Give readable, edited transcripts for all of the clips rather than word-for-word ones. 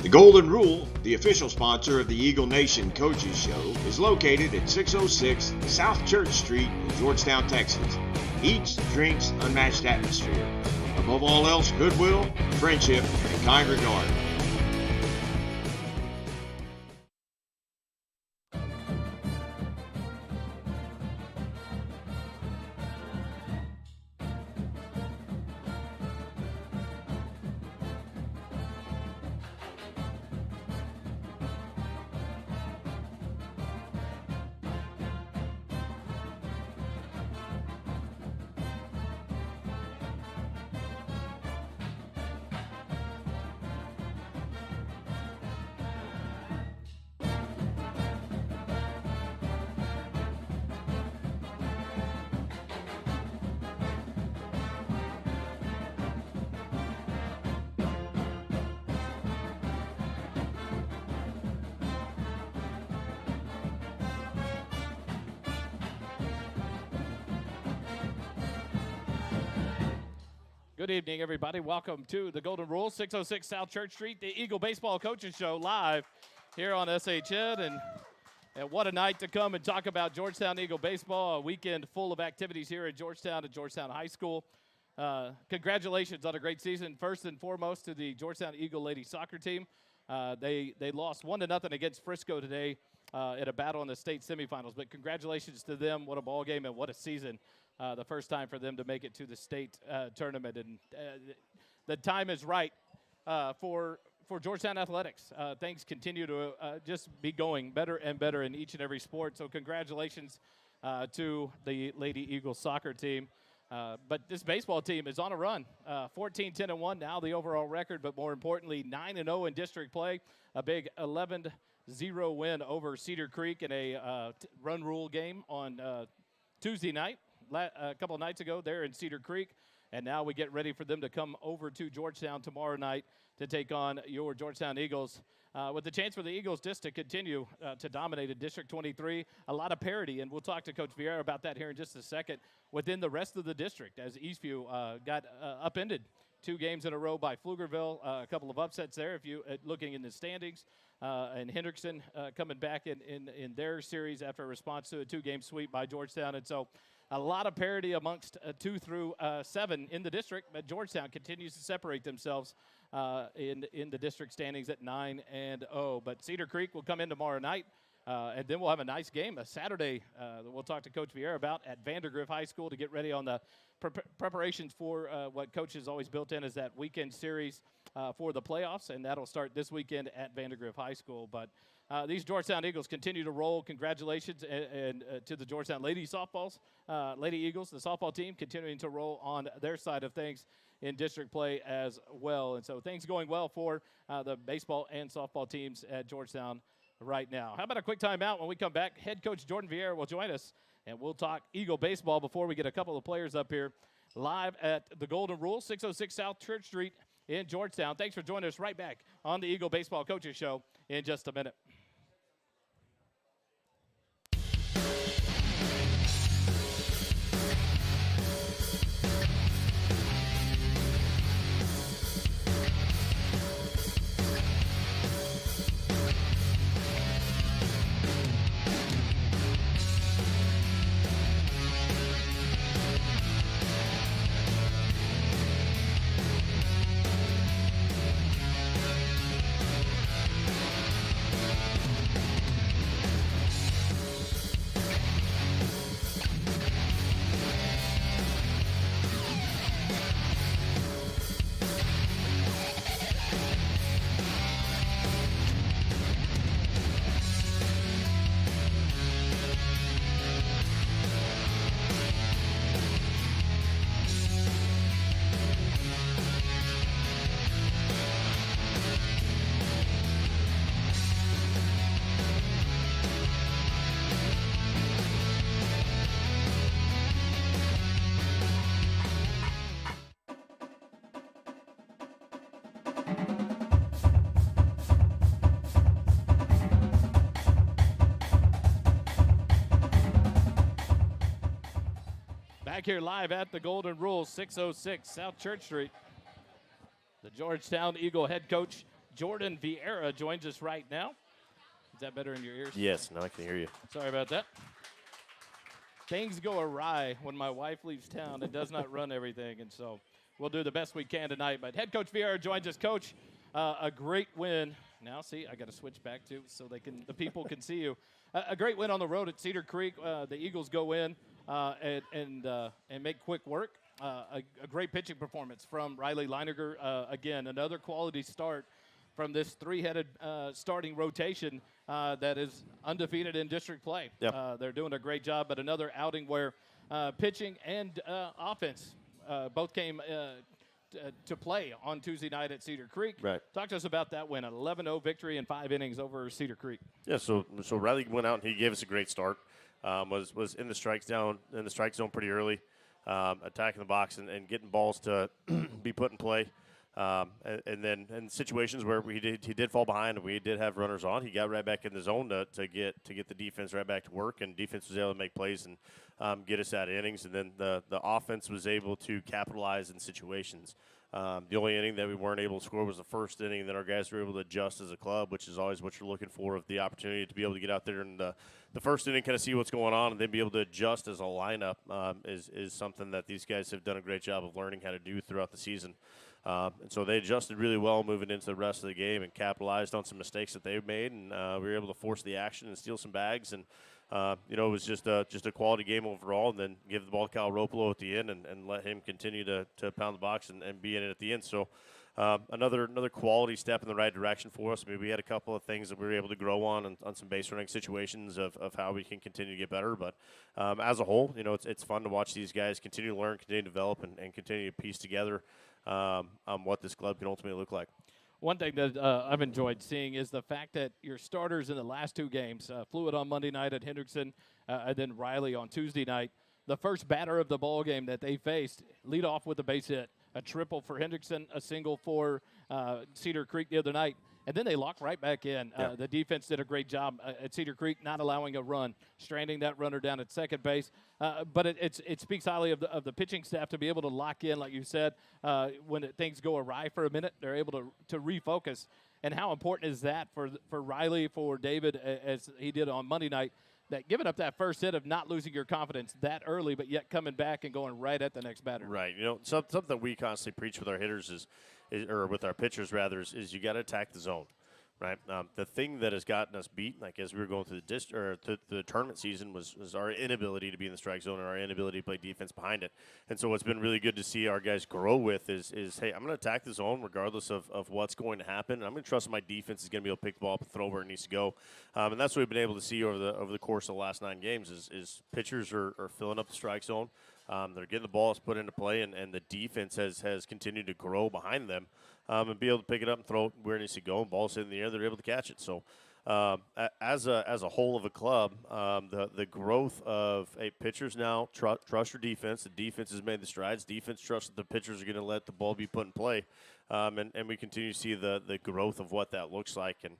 The Golden Rule, the official sponsor of the Eagle Nation Coaches Show, is located at 606 South Church Street in Georgetown, Texas. Eats, drinks, unmatched atmosphere. Above all else, goodwill, friendship, and kind regard. Good evening, everybody. Welcome to the Golden Rule, 606 South Church Street, the Eagle Baseball Coaches Show live here on SHN. And what a night to come and talk about Georgetown Eagle Baseball, a weekend full of activities here at Georgetown High School. Congratulations on a great season. First and foremost to the Georgetown Eagle ladies soccer team. They lost 1-0 against Frisco today in a battle in the state semifinals. But congratulations to them. What a ball game and what a season. The first time for them to make it to the state tournament. And the time is right for Georgetown athletics. Things continue to just be going better and better in each and every sport. So congratulations to the Lady Eagles soccer team. But this baseball team is on a run. 14-10-1 now the overall record, but more importantly, 9-0 in district play. A big 11-0 win over Cedar Creek in a run rule game on Tuesday night. A couple of nights ago there in Cedar Creek, and now we get ready for them to come over to Georgetown tomorrow night to take on your Georgetown Eagles, with the chance for the Eagles just to continue to dominate in District 23. A lot of parity, and we'll talk to Coach Vierra about that here in just a second, within the rest of the district, as Eastview got upended 2 games in a row by Pflugerville. A couple of upsets there if you looking in the standings, and Hendrickson coming back in their series after a response to a 2-game sweep by Georgetown. And so a lot of parity amongst 2 through 7 in the district, but Georgetown continues to separate themselves in the district standings at 9-0. But Cedar Creek will come in tomorrow night, and then we'll have a nice game, a Saturday that we'll talk to Coach Vierra about at Vandergrift High School to get ready on the preparations for what Coach has always built in as that weekend series for the playoffs, and that'll start this weekend at Vandergrift High School. But these Georgetown Eagles continue to roll. Congratulations and to the Georgetown Lady Eagles, the softball team, continuing to roll on their side of things in district play as well. And so things going well for the baseball and softball teams at Georgetown right now. How about a quick timeout? When we come back, head coach Jordon Vierra will join us, and we'll talk Eagle baseball before we get a couple of players up here live at the Golden Rule, 606 South Church Street in Georgetown. Thanks for joining us. Right back on the Eagle Baseball Coaches Show in just a minute. Back here live at the Golden Rule, 606 South Church Street. The Georgetown Eagle head coach, Jordon Vierra, joins us right now. Is that better in your ears? Yes, now I can hear you. Sorry about that. Things go awry when my wife leaves town and does not run everything, and so we'll do the best we can tonight. But head coach Vierra joins us. Coach, a great win. Now, see, I got to switch back to so the people can see you. A great win on the road at Cedar Creek. The Eagles go in and make quick work. A great pitching performance from Riley Leiniger. Again, another quality start from this 3-headed starting rotation that is undefeated in district play. Yep. They're doing a great job, but another outing where pitching and offense both came to play on Tuesday night at Cedar Creek. Right. Talk to us about that win, an 11-0 victory in 5 innings over Cedar Creek. Yeah, so Riley went out and he gave us a great start. Was in the strike zone pretty early, attacking the box and getting balls to be put in play. And then in situations where he did fall behind and we did have runners on, he got right back in the zone to get the defense right back to work, and defense was able to make plays and get us out of innings. And then the offense was able to capitalize in situations. The only inning that we weren't able to score was the first inning, and then our guys were able to adjust as a club, which is always what you're looking for, of the opportunity to be able to get out there in the first inning, kind of see what's going on, and then be able to adjust as a lineup is something that these guys have done a great job of learning how to do throughout the season. And so they adjusted really well moving into the rest of the game and capitalized on some mistakes that they made, and we were able to force the action and steal some bags. And it was just a quality game overall, and then give the ball to Kyle Ropolo at the end and let him continue to pound the box and be in it at the end. So another quality step in the right direction for us. I mean, we had a couple of things that we were able to grow on some base running situations of how we can continue to get better. But as a whole, it's fun to watch these guys continue to learn, continue to develop, and continue to piece together what this club can ultimately look like. One thing that I've enjoyed seeing is the fact that your starters in the last two games, Fluid on Monday night at Hendrickson, and then Riley on Tuesday night, the first batter of the ball game that they faced, lead off with a base hit, a triple for Hendrickson, a single for Cedar Creek the other night. And then they locked right back in. Yeah. The defense did a great job at Cedar Creek, not allowing a run, stranding that runner down at second base. But it speaks highly of the pitching staff to be able to lock in, like you said, when things go awry for a minute, they're able to refocus. And how important is that for Riley, for David, as he did on Monday night, that giving up that first hit of not losing your confidence that early, but yet coming back and going right at the next batter. Right. Something that we constantly preach with our hitters or with our pitchers rather, is you got to attack the zone. Right. The thing that has gotten us beat, like as we were going through the tournament season, was our inability to be in the strike zone and our inability to play defense behind it. And so what's been really good to see our guys grow with is hey, I'm going to attack the zone regardless of what's going to happen. And I'm going to trust my defense is going to be able to pick the ball up and throw where it needs to go. And that's what we've been able to see over the course of the last 9 games is pitchers are filling up the strike zone. They're getting the balls put into play, and the defense has continued to grow behind them and be able to pick it up and throw it where it needs to go. And balls in the air, they're able to catch it. So as a whole of a club, the growth of pitchers now trust your defense. The defense has made the strides. Defense trusts that the pitchers are going to let the ball be put in play. And we continue to see the growth of what that looks like. And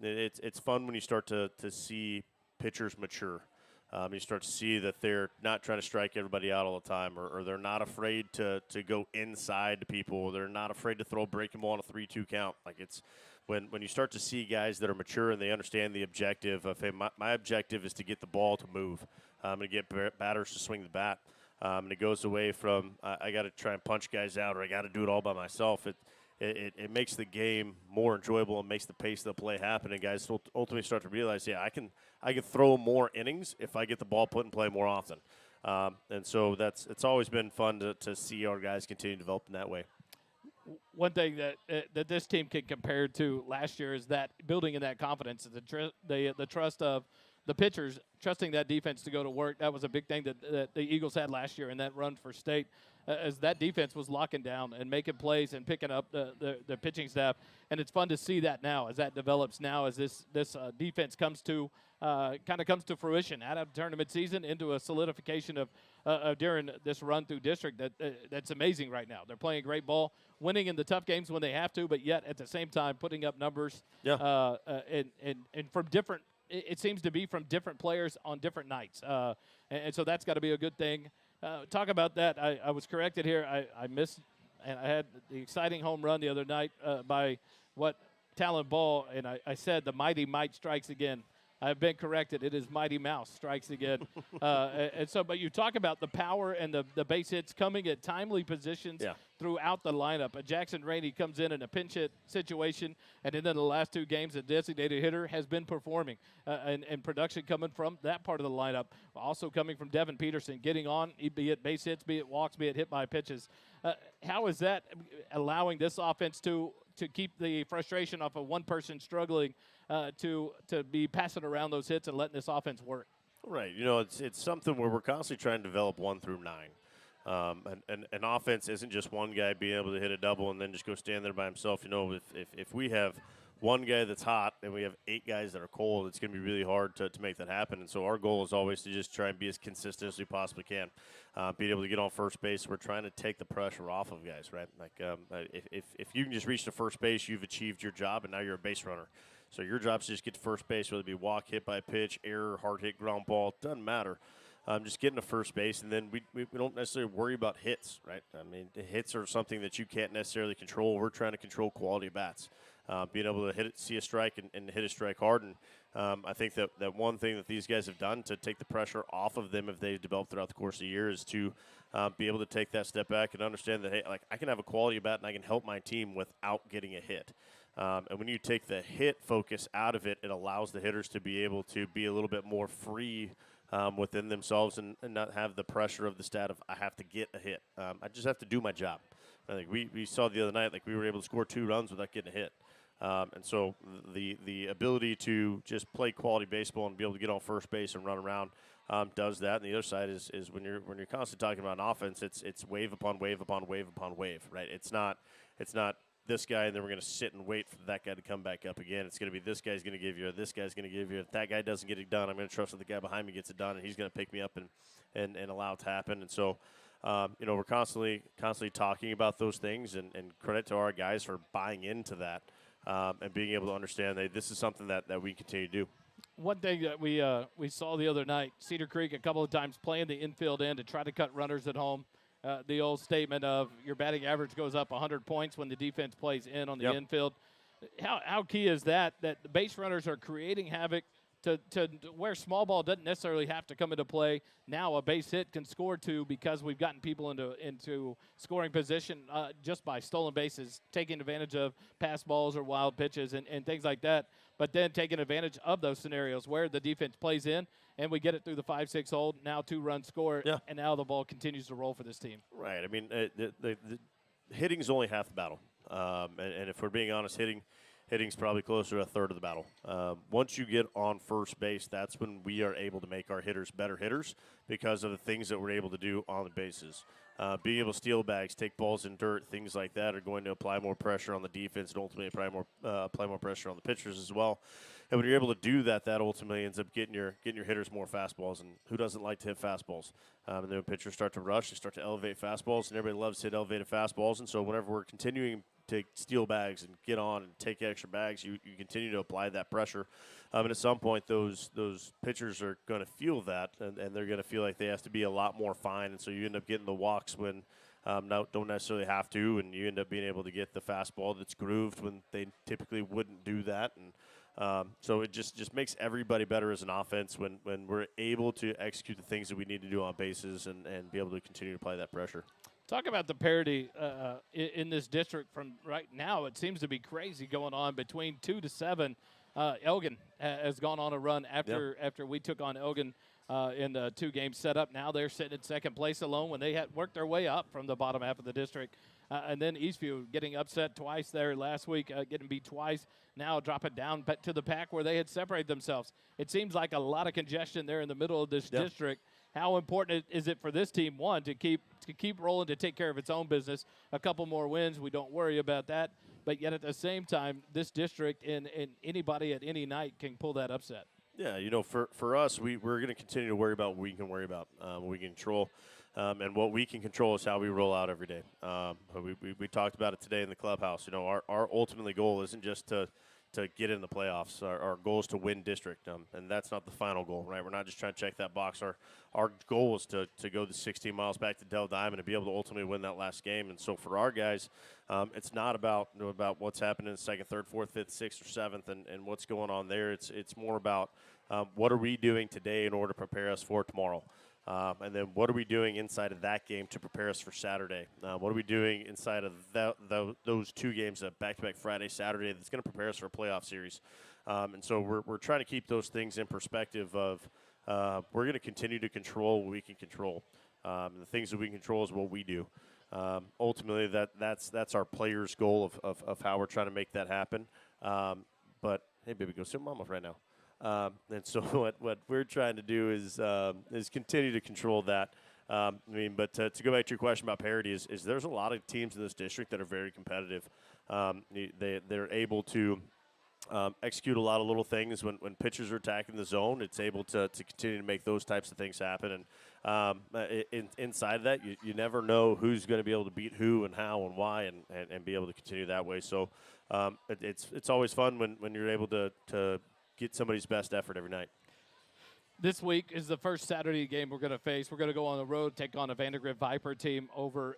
it's fun when you start to see pitchers mature. You start to see that they're not trying to strike everybody out all the time, or they're not afraid to go inside to people. They're not afraid to throw a breaking ball on a 3-2 count. Like it's when you start to see guys that are mature and they understand the objective of, hey, my objective is to get the ball to move. I'm going to get batters to swing the bat. And it goes away from I got to try and punch guys out, or I got to do it all by myself. It makes the game more enjoyable and makes the pace of the play happen, and guys ultimately start to realize, I can throw more innings if I get the ball put in play more often. And so it's always been fun to see our guys continue to develop in that way. One thing that this team can compare to last year is that building in that confidence, the trust of the pitchers, trusting that defense to go to work. That was a big thing that the Eagles had last year in that run for state, as that defense was locking down and making plays and picking up the pitching staff. And it's fun to see that now as that develops now, as this defense comes to fruition out of tournament season into a solidification of during this run through district that's amazing right now. They're playing great ball, winning in the tough games when they have to, but yet at the same time putting up numbers and from different. It seems to be from different players on different nights. And so that's got to be a good thing. Talk about that. I was corrected here. I missed, and I had the exciting home run the other night by Talon Ball, and I said the Mighty Mite strikes again. I've been corrected. It is Mighty Mouse strikes again. But you talk about the power and the base hits coming at timely positions throughout the lineup. Jackson Rainey comes in a pinch hit situation, and then in the last 2 games, a designated hitter has been performing, and production coming from that part of the lineup. Also coming from Devin Peterson, getting on, be it base hits, be it walks, be it hit by pitches. How is that allowing this offense to keep the frustration off of one person struggling to be passing around those hits and letting this offense work? Right. It's something where we're constantly trying to develop 1 through 9. And an offense isn't just one guy being able to hit a double and then just go stand there by himself. If we have one guy that's hot and we have 8 guys that are cold, it's going to be really hard to make that happen. And so our goal is always to just try and be as consistent as we possibly can. Being able to get on first base, we're trying to take the pressure off of guys, right? Like if you can just reach to first base, you've achieved your job, and now you're a base runner. So your job is to just get to first base, whether it be walk, hit by pitch, error, hard hit, ground ball, doesn't matter. Just getting to first base, and then we don't necessarily worry about hits, right? I mean, hits are something that you can't necessarily control. We're trying to control quality of bats. Being able to hit it, see a strike, and hit a strike hard. And I think that one thing that these guys have done to take the pressure off of them if they've developed throughout the course of the year is to be able to take that step back and understand that, hey, like I can have a quality bat and I can help my team without getting a hit. And when you take the hit focus out of it, it allows the hitters to be able to be a little bit more free within themselves and not have the pressure of the stat of I have to get a hit. I just have to do my job. I think we saw the other night, like we were able to score 2 runs without getting a hit. And so the ability to just play quality baseball and be able to get on first base and run around does that. And the other side is when you're constantly talking about an offense, it's wave upon wave upon wave upon wave, right? It's not this guy, and then we're going to sit and wait for that guy to come back up again. It's going to be this guy's going to give you, this guy's going to give you. If that guy doesn't get it done, I'm going to trust that the guy behind me gets it done, and he's going to pick me up and allow it to happen. And so, we're constantly talking about those things, and credit to our guys for buying into that and being able to understand that this is something that we continue to do. One thing that we saw the other night, Cedar Creek a couple of times playing the infield end to try to cut runners at home. The old statement of your batting average goes up 100 points when the defense plays in on the infield. How key is that the base runners are creating havoc to where small ball doesn't necessarily have to come into play. Now a base hit can score 2 because we've gotten people into scoring position just by stolen bases, taking advantage of pass balls or wild pitches and things like that. But then taking advantage of those scenarios where the defense plays in and we get it through the 5-6 hole, now 2-run score, and now the ball continues to roll for this team. Right. I mean, the hitting is only half the battle. And if we're being honest, hitting's probably closer to a third of the battle. Once you get on first base, that's when we are able to make our hitters better hitters because of the things that we're able to do on the bases. Being able to steal bags, take balls in dirt, things like that are going to apply more pressure on the defense and ultimately apply more pressure on the pitchers as well. And when you're able to do that, that ultimately ends up getting your hitters more fastballs. And who doesn't like to hit fastballs? And then when pitchers start to rush, they start to elevate fastballs, and everybody loves to hit elevated fastballs. And so whenever we're continuing to steal bags and get on and take extra bags, you continue to apply that pressure. And at some point, those pitchers are going to feel that, and they're going to feel like they have to be a lot more fine. And so you end up getting the walks when don't necessarily have to, and you end up being able to get the fastball that's grooved when they typically wouldn't do that. And so it just makes everybody better as an offense when we're able to execute the things that we need to do on bases and be able to continue to apply that pressure. Talk about the parity in this district from right now. It seems to be crazy going on between 2 to 7. Elgin has gone on a run after we took on Elgin in the 2-game setup. Now they're sitting in second place alone when they had worked their way up from the bottom half of the district. And then Eastview getting upset twice there last week, getting beat twice. Now dropping down to the pack where they had separated themselves. It seems like a lot of congestion there in the middle of this district. How important is it for this team, one, to keep rolling, to take care of its own business? A couple more wins, we don't worry about that. But yet at the same time, this district and anybody at any night can pull that upset. Yeah, for us, we're going to continue to worry about what we can worry about, what we can control. And what we can control is how we roll out every day. We talked about it today in the clubhouse. Our ultimately goal isn't just to get in the playoffs. Our goal is to win district, and that's not the final goal, right? We're not just trying to check that box. Our goal is to go the 16 miles back to Dell Diamond and be able to ultimately win that last game. And so for our guys, it's not about what's happening in the second, third, fourth, fifth, sixth, or seventh and what's going on there. It's more about what are we doing today in order to prepare us for tomorrow. And then what are we doing inside of that game to prepare us for Saturday? What are we doing inside of those 2 games, back-to-back Friday, Saturday, that's going to prepare us for a playoff series? And so we're trying to keep those things in perspective of we're going to continue to control what we can control. And the things that we can control is what we do. Ultimately, that's our players' goal of how we're trying to make that happen. But, hey, baby, go sit with Mama right now. And so what we're trying to do is continue to control that. But to go back to your question about parity is there's a lot of teams in this district that are very competitive. They're able to execute a lot of little things when pitchers are attacking the zone. It's able to continue to make those types of things happen. And inside of that, you never know who's going to be able to beat who and how and why and be able to continue that way. So it's always fun when you're able to get somebody's best effort every night. This week is the first Saturday game we're going to face. We're going to go on the road, take on a Vandergrift Viper team over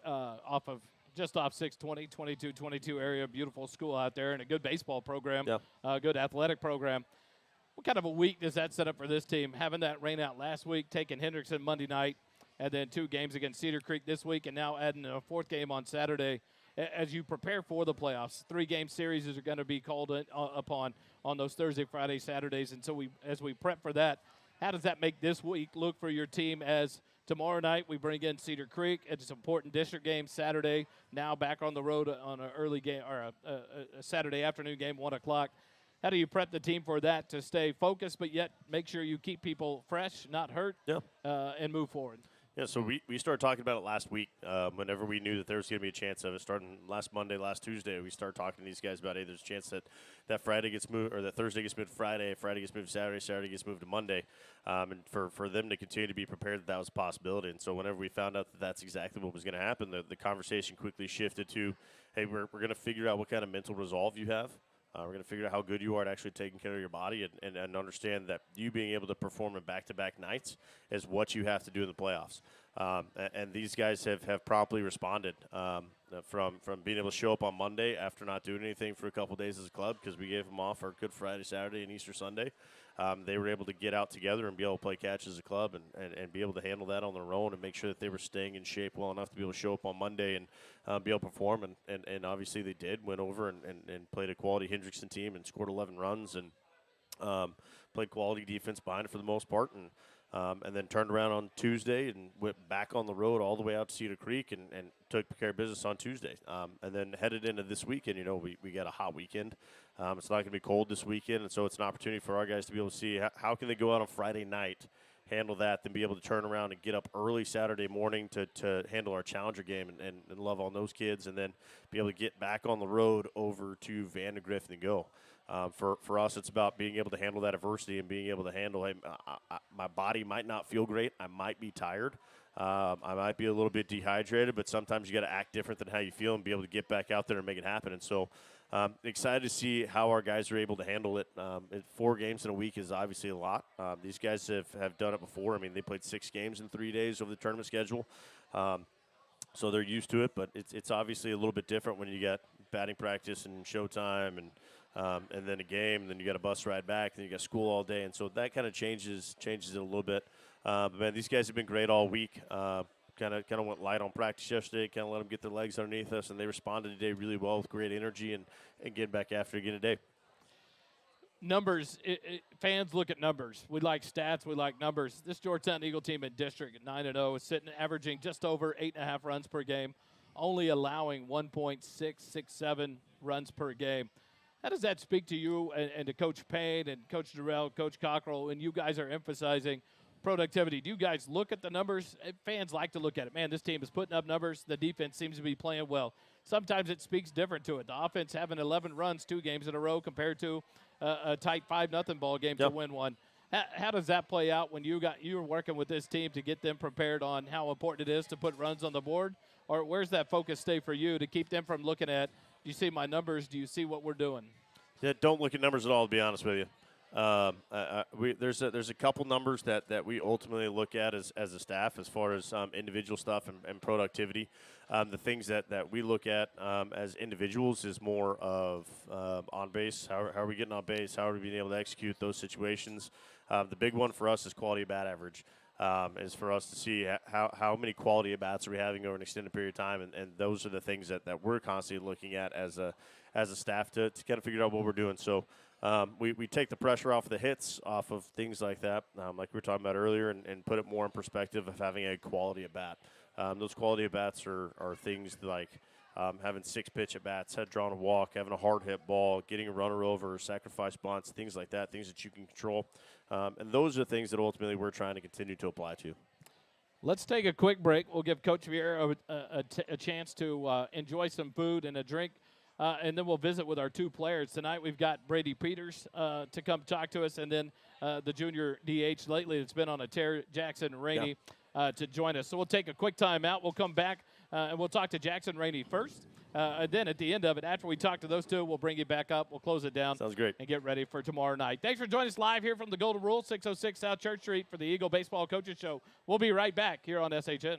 just off 620, 22 area. Beautiful school out there and a good baseball program, good athletic program. What kind of a week does that set up for this team? Having that rain out last week, taking Hendrickson Monday night, and then 2 games against Cedar Creek this week, and now adding a 4th game on Saturday. As you prepare for the playoffs, 3-game series are going to be called upon on those Thursday, Friday, Saturdays. And so as we prep for that, how does that make this week look for your team as tomorrow night we bring in Cedar Creek? It's an important district game Saturday. Now back on the road on an early game or a Saturday afternoon game, 1 o'clock. How do you prep the team for that to stay focused but yet make sure you keep people fresh, not hurt, and move forward? Yeah, so we started talking about it last week. Whenever we knew that there was going to be a chance of it, starting last Monday, last Tuesday, we started talking to these guys about, hey, there's a chance that Friday gets moved, or that Thursday gets moved to Friday, Friday gets moved to Saturday, Saturday gets moved to Monday, and for them to continue to be prepared that was a possibility. And so whenever we found out that that's exactly what was going to happen, the conversation quickly shifted to, hey, we're going to figure out what kind of mental resolve you have. We're going to figure out how good you are at actually taking care of your body and understand that you being able to perform in back-to-back nights is what you have to do in the playoffs. And these guys have promptly responded from being able to show up on Monday after not doing anything for a couple days as a club because we gave them off for Good Friday, Saturday, and Easter Sunday. They were able to get out together and be able to play catch as a club and be able to handle that on their own and make sure that they were staying in shape well enough to be able to show up on Monday and be able to perform. And obviously they did, went over and played a quality Hendrickson team and scored 11 runs and played quality defense behind it for the most part. And then turned around on Tuesday and went back on the road all the way out to Cedar Creek and took care of business on Tuesday. And then headed into this weekend, we got a hot weekend. It's not going to be cold this weekend, and so it's an opportunity for our guys to be able to see how can they go out on Friday night, handle that, then be able to turn around and get up early Saturday morning to handle our Challenger game and love on those kids, and then be able to get back on the road over to Vandergrift and go. For us, it's about being able to handle that adversity and being able to handle, hey, my body might not feel great. I might be tired. I might be a little bit dehydrated, but sometimes you got to act different than how you feel and be able to get back out there and make it happen. And so excited to see how our guys are able to handle it. 4 games in a week is obviously a lot. These guys have done it before. I mean, they played 6 games in 3 days over the tournament schedule. So they're used to it, but it's obviously a little bit different when you got batting practice and showtime and then a game, and then you got a bus ride back, then you got school all day, and so that kind of changes it a little bit. But man, these guys have been great all week. Kind of went light on practice yesterday, kind of let them get their legs underneath us, and they responded today really well with great energy and getting back after it again today. Numbers, fans look at numbers. We like stats. We like numbers. This Georgetown Eagle team in district at 9-0 is sitting averaging just over 8.5 runs per game, only allowing 1.667 runs per game. How does that speak to you and to Coach Payne and Coach Durrell, Coach Cockrell, when you guys are emphasizing productivity? Do you guys look at the numbers? Fans like to look at it. Man, this team is putting up numbers. The defense seems to be playing well. Sometimes it speaks different to it. The offense having 11 runs 2 games in a row compared to a tight 5-0 ball game to win one. How does that play out when you were working with this team to get them prepared on how important it is to put runs on the board? Or where's that focus stay for you to keep them from looking at, do you see my numbers? Do you see what we're doing? Yeah, don't look at numbers at all, to be honest with you. There's a couple numbers that we ultimately look at as a staff as far as individual stuff and productivity. The things that we look at as individuals is more of on base. How are we getting on base? How are we being able to execute those situations? The big one for us is quality of bat average. Is for us to see how many quality at bats are we having over an extended period of time, and those are the things that we're constantly looking at as a staff to kind of figure out what we're doing. So we take the pressure off the hits, off of things like that, like we were talking about earlier, and put it more in perspective of having a quality at bat. Those quality at bats are things like having 6 pitch at bats, head drawn a walk, having a hard hit ball, getting a runner over, sacrifice bunts, things like that, things that you can control. And those are the things that ultimately we're trying to continue to apply to. Let's take a quick break. We'll give Coach Vierra a chance to enjoy some food and a drink. and then we'll visit with our two players. Tonight we've got Brady Peters to come talk to us, and then the junior DH lately that's been on a tear, Jackson Rainey, to join us. So we'll take a quick time out. We'll come back, and we'll talk to Jackson Rainey first. And then at the end of it, after we talk to those two, we'll bring you back up. We'll close it down. Sounds great. And get ready for tomorrow night. Thanks for joining us live here from the Golden Rule, 606 South Church Street for the Eagle Baseball Coaches Show. We'll be right back here on SHN.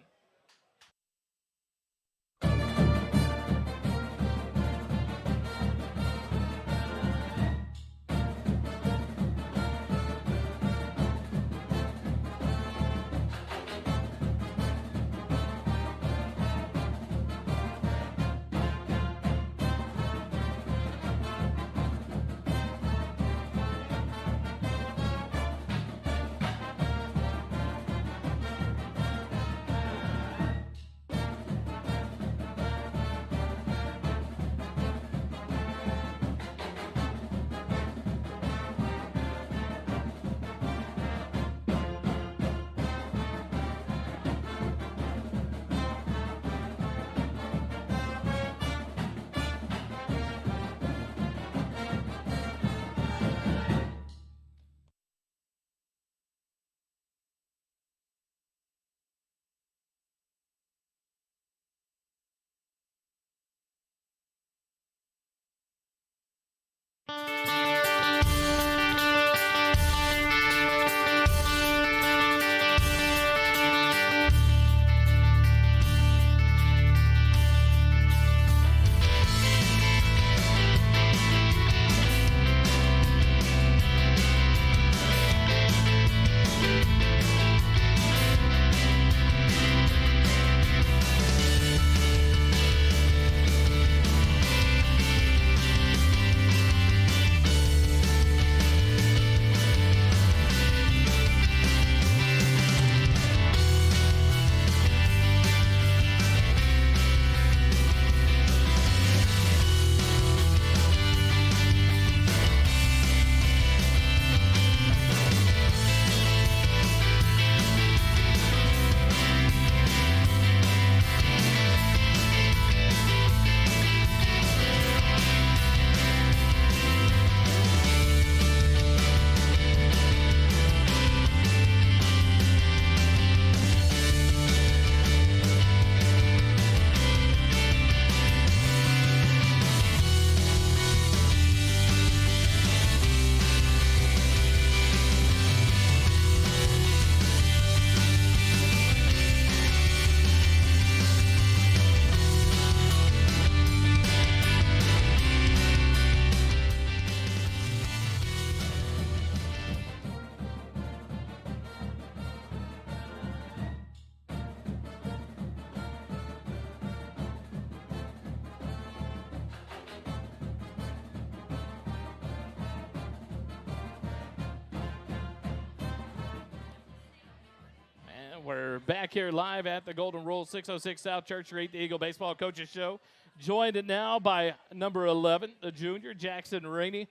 We're back here live at the Golden Rule, 606 South Church Street, the Eagle Baseball Coaches Show. Joined now by number 11, the junior, Jackson Rainey.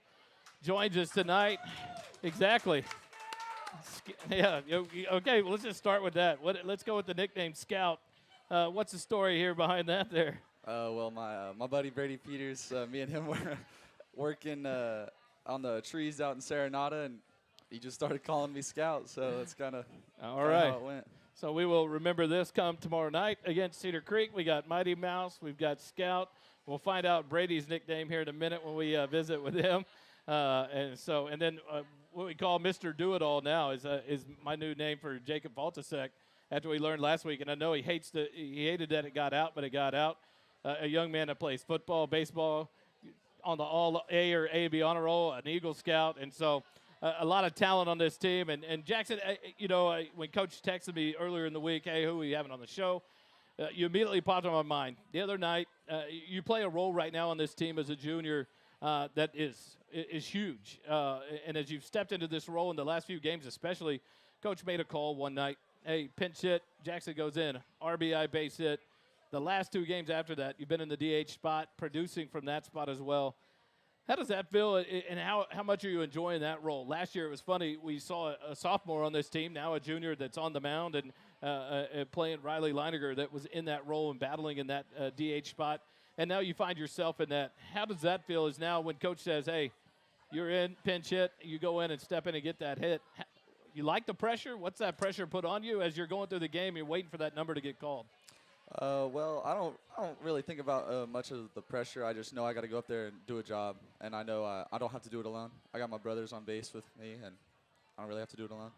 Joins us tonight. Exactly. Yeah, okay, well, let's just start with that. Let's go with the nickname Scout. What's the story here behind that there? Well, my buddy Brady Peters, me and him were working on the trees out in Serenata, and he just started calling me Scout, so that's kind of how it went. So we will remember this come tomorrow night against Cedar Creek. We got Mighty Mouse. We've got Scout. We'll find out Brady's nickname here in a minute when we visit with him. And then what we call Mr. Do-It-All now is my new name for Jacob Valtasek after we learned last week. And I know he hated that it got out, but it got out. A young man that plays football, baseball, on the All-A or A-B honor roll, an Eagle Scout. And so a lot of talent on this team. And Jackson, when Coach texted me earlier in the week, hey, who are we having on the show? You immediately popped on my mind. The other night, you play a role right now on this team as a junior that is huge. And as you've stepped into this role in the last few games especially, Coach made a call one night. Hey, pinch hit, Jackson goes in, RBI base hit. The last two games after that, you've been in the DH spot, producing from that spot as well. How does that feel, and how much are you enjoying that role? Last year it was funny. We saw a sophomore on this team, now a junior that's on the mound and playing Riley Leininger that was in that role and battling in that DH spot. and now you find yourself in that. How does that feel is now when coach says, hey, you're in, pinch hit, you go in and step in and get that hit. You like the pressure? What's that pressure put on you as you're going through the game, you're waiting for that number to get called? Well, I don't really think about much of the pressure. I just know I got to go up there and do a job, and I know I don't have to do it alone. I got my brothers on base with me, and I don't really have to do it alone.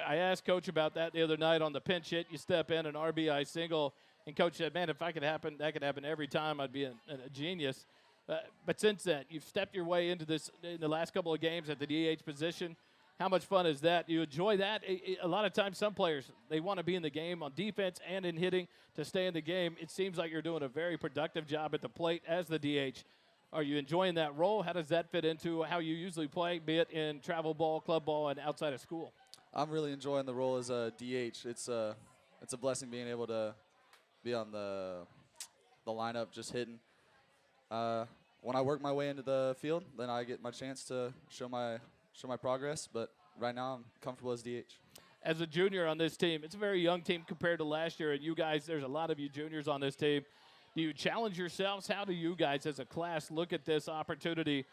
I asked Coach about that the other night on the pinch hit. You step in, an RBI single, and Coach said, man, if that could happen every time, I'd be a genius. But since then, you've stepped your way into this in the last couple of games at the DH position. How much fun is that? You enjoy that? A lot of times some players, they want to be in the game on defense and in hitting to stay in the game. It seems like you're doing a very productive job at the plate as the DH. Are you enjoying that role? How does that fit into how you usually play, be it in travel ball, club ball, and outside of school? I'm really enjoying the role as a DH. It's a blessing being able to be on the lineup just hitting. When I work my way into the field, then I get my chance to show my progress. But right now, I'm comfortable as DH. As a junior on this team, it's a very young team compared to last year. And you guys, there's a lot of you juniors on this team. Do you challenge yourselves? How do you guys as a class look at this opportunity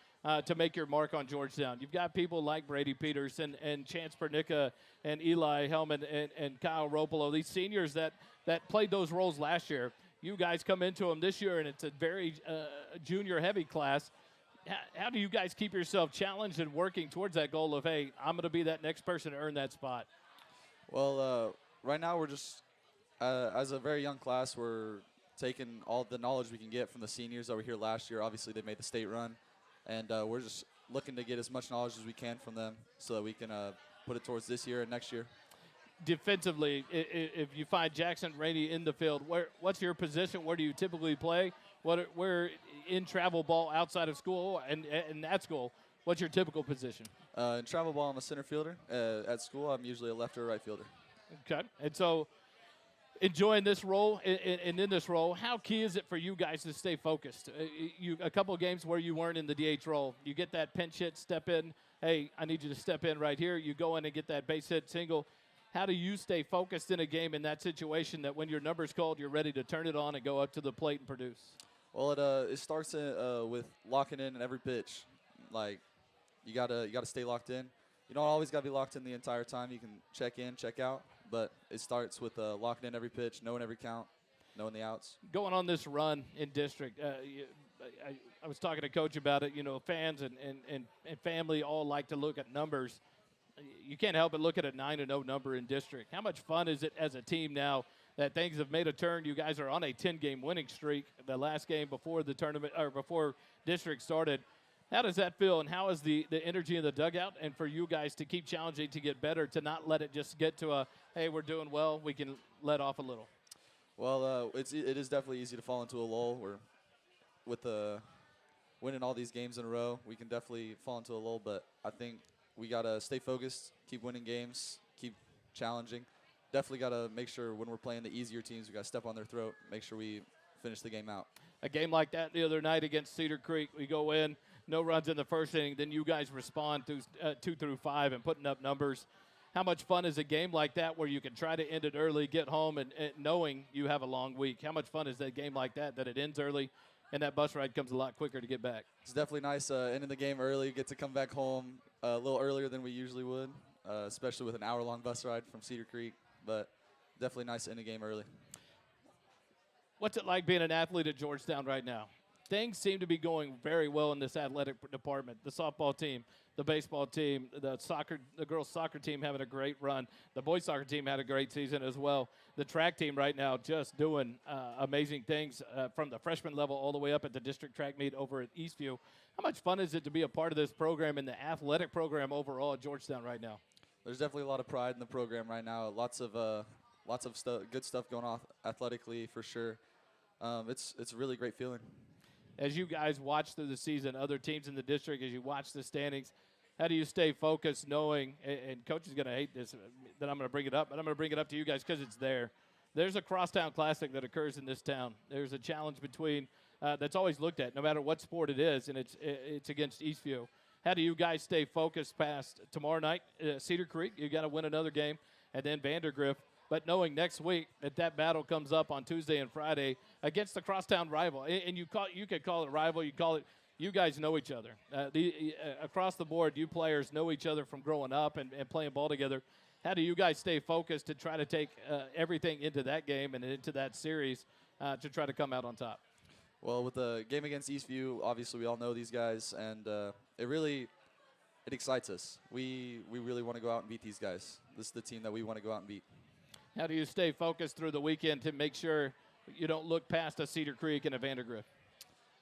to make your mark on Georgetown? You've got people like Brady Peters and Chance Pernica and Eli Harmon and Kyle Ropolo, these seniors that played those roles last year. You guys come into them this year, and it's a very junior-heavy class. How do you guys keep yourself challenged and working towards that goal of, hey, I'm going to be that next person to earn that spot? Well, right now we're just, as a very young class, we're taking all the knowledge we can get from the seniors that were here last year. Obviously, they made the state run, and we're just looking to get as much knowledge as we can from them so that we can put it towards this year and next year. Defensively, if you find Jackson Rainey in the field, what's your position? Where do you typically play? Where in travel ball outside of school and at school, what's your typical position? In travel ball, I'm a center fielder. At school, I'm usually a left or right fielder. Okay. And so enjoying this role and in this role, how key is it for you guys to stay focused? A couple of games where you weren't in the DH role, you get that pinch hit, step in. Hey, I need you to step in right here. You go in and get that base hit single. How do you stay focused in a game in that situation that when your number's called, you're ready to turn it on and go up to the plate and produce? Well, it starts with locking in every pitch. Like, you gotta stay locked in. You don't always gotta be locked in the entire time. You can check in, check out, but it starts with locking in every pitch, knowing every count, knowing the outs. Going on this run in district, I was talking to Coach about it. You know, fans and family all like to look at numbers. You can't help but look at a 9-0 number in district. How much fun is it as a team now that things have made a turn? You guys are on a 10-game winning streak. The last game before the tournament or before district started. How does that feel, and how is the energy in the dugout? And for you guys to keep challenging to get better, to not let it just get to a, hey, we're doing well, we can let off a little. Well, it is definitely easy to fall into a lull. With winning all these games in a row, we can definitely fall into a lull. But I think we got to stay focused, keep winning games, keep challenging. Definitely got to make sure when we're playing the easier teams, we got to step on their throat, make sure we finish the game out. A game like that the other night against Cedar Creek, we go in, no runs in the first inning, then you guys respond through 2 through 5 and putting up numbers. How much fun is a game like that where you can try to end it early, get home, and knowing you have a long week? How much fun is that game like that it ends early and that bus ride comes a lot quicker to get back? It's definitely nice ending the game early, get to come back home a little earlier than we usually would, especially with an hour-long bus ride from Cedar Creek. But definitely nice to end the game early. What's it like being an athlete at Georgetown right now? Things seem to be going very well in this athletic department. The softball team, the baseball team, the girls soccer team having a great run. The boys soccer team had a great season as well. The track team right now just doing amazing things from the freshman level all the way up at the district track meet over at Eastview. How much fun is it to be a part of this program and the athletic program overall at Georgetown right now? There's definitely a lot of pride in the program right now. Lots of good stuff going on athletically for sure. It's a really great feeling. As you guys watch through the season, other teams in the district, as you watch the standings, how do you stay focused knowing, and Coach is going to hate this, that I'm going to bring it up, but I'm going to bring it up to you guys because it's there. There's a crosstown classic that occurs in this town. There's a challenge between that's always looked at, no matter what sport it is, and it's against Eastview. How do you guys stay focused past tomorrow night, Cedar Creek? You got to win another game, and then Vandergrift. but knowing next week that battle comes up on Tuesday and Friday against the crosstown rival, and you could call it rival, you guys know each other. Across the board, you players know each other from growing up and playing ball together. How do you guys stay focused to try to take everything into that game and into that series to try to come out on top? Well, with the game against Eastview, obviously we all know these guys, and it excites us. We really want to go out and beat these guys. This is the team that we want to go out and beat. How do you stay focused through the weekend to make sure you don't look past a Cedar Creek and a Vandergrift?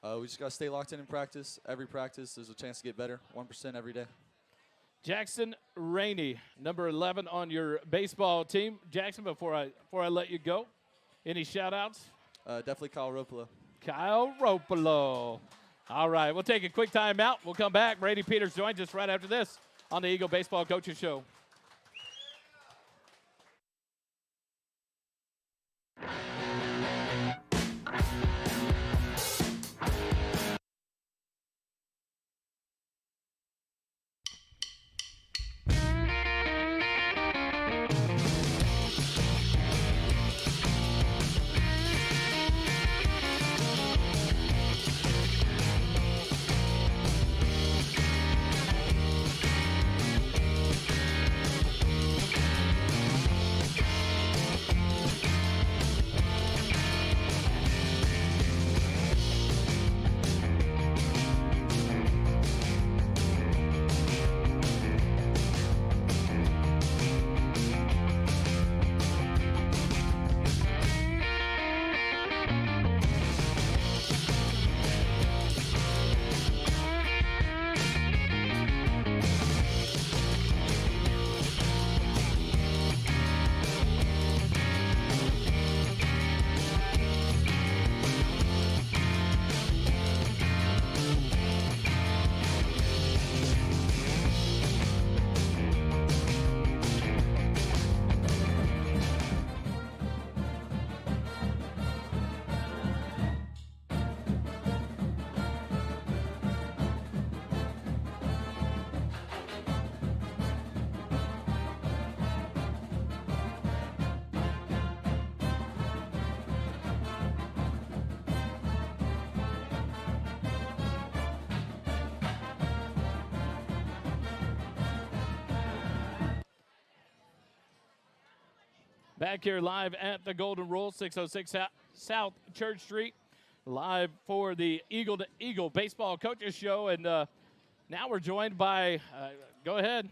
We just got to stay locked in practice. Every practice, there's a chance to get better, 1% every day. Jackson Rainey, number 11 on your baseball team. Jackson, before I let you go, any shout-outs? Definitely Kyle Ropolo. Kyle Ropolo. All right, we'll take a quick time out. We'll come back. Brady Peters joins us right after this on the Eagle Baseball Coaches Show. Back here live at the Golden Rule, 606 South Church Street, live for the Eagle Baseball Coaches Show. And now we're joined by, go ahead,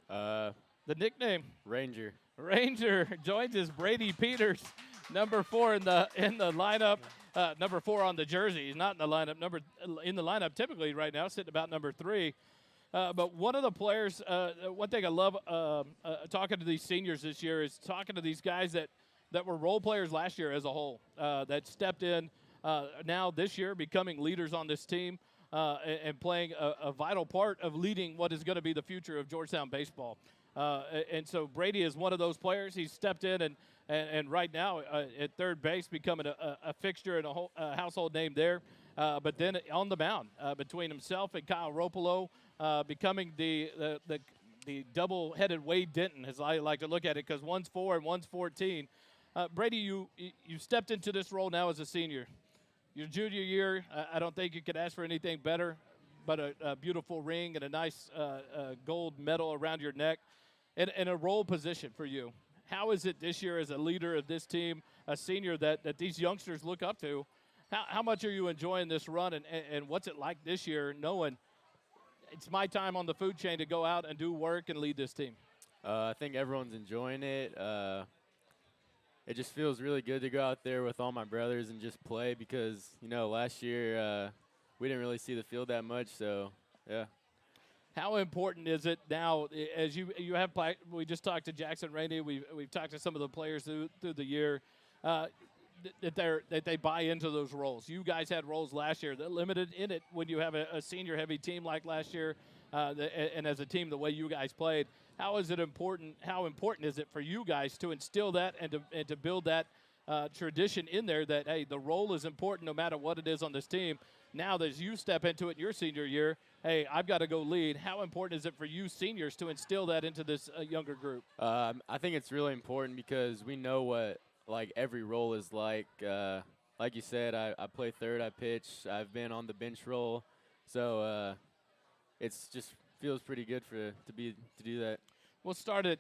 the nickname. Ranger. Ranger joins us, Brady Peters, number 4 in the lineup, number 4 on the jersey. He's not in the lineup, in the lineup typically right now, sitting about number 3. But one of the players, one thing I love talking to these seniors this year is talking to these guys that were role players last year as a whole, that stepped in now this year, becoming leaders on this team and playing a vital part of leading what is going to be the future of Georgetown baseball. And so Brady is one of those players. He's stepped in and right now at third base, becoming a fixture and a household name there. But then on the mound, between himself and Kyle Ropolo, becoming the double-headed Wade Denton, as I like to look at it, because one's 4 and one's 14. Brady, you stepped into this role now as a senior. Your junior year, I don't think you could ask for anything better, but a beautiful ring and a nice gold medal around your neck, and a role position for you. How is it this year as a leader of this team, a senior that these youngsters look up to? How much are you enjoying this run, and what's it like this year knowing it's my time on the food chain to go out and do work and lead this team? I think everyone's enjoying it. It just feels really good to go out there with all my brothers and just play because, last year we didn't really see the field that much, so, yeah. How important is it now, as you have we just talked to Jackson Rainey, we've talked to some of the players through the year, that they buy into those roles. You guys had roles last year that limited in it when you have a senior-heavy team like last year, and as a team the way you guys played. How important is it for you guys to instill that and to build that tradition in there that, hey, the role is important no matter what it is on this team. Now that as you step into it in your senior year, hey, I've got to go lead. How important is it for you seniors to instill that into this younger group? I think it's really important because we know what like every role is like. Like you said, I play third, I pitch, I've been on the bench role, so it's just feels pretty good to do that. We'll start at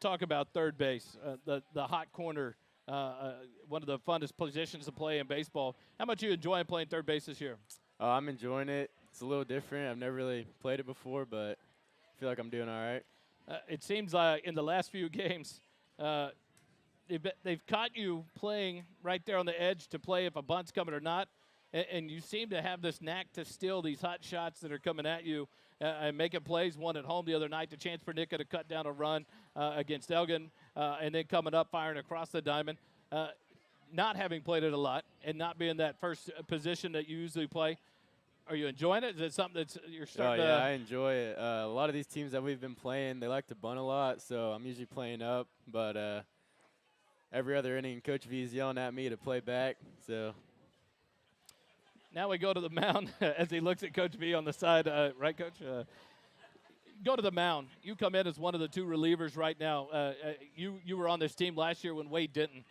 talk about third base, the hot corner, one of the funnest positions to play in baseball. How much you enjoying playing third base this year? I'm enjoying it. It's a little different. I've never really played it before, but I feel like I'm doing all right. It seems like in the last few games, they've caught you playing right there on the edge to play if a bunt's coming or not, and you seem to have this knack to steal these hot shots that are coming at you and making plays. One at home the other night, the chance for Nika to cut down a run against Elgin, and then coming up, firing across the diamond. Not having played it a lot and not being that first position that you usually play, are you enjoying it? Is it something that's you're starting to? I enjoy it. A lot of these teams that we've been playing, they like to bunt a lot, so I'm usually playing up. But every other inning, Coach V is yelling at me to play back. So now we go to the mound as he looks at Coach V on the side. Right, Coach? Go to the mound. You come in as one of the two relievers right now. You were on this team last year when Wade didn't.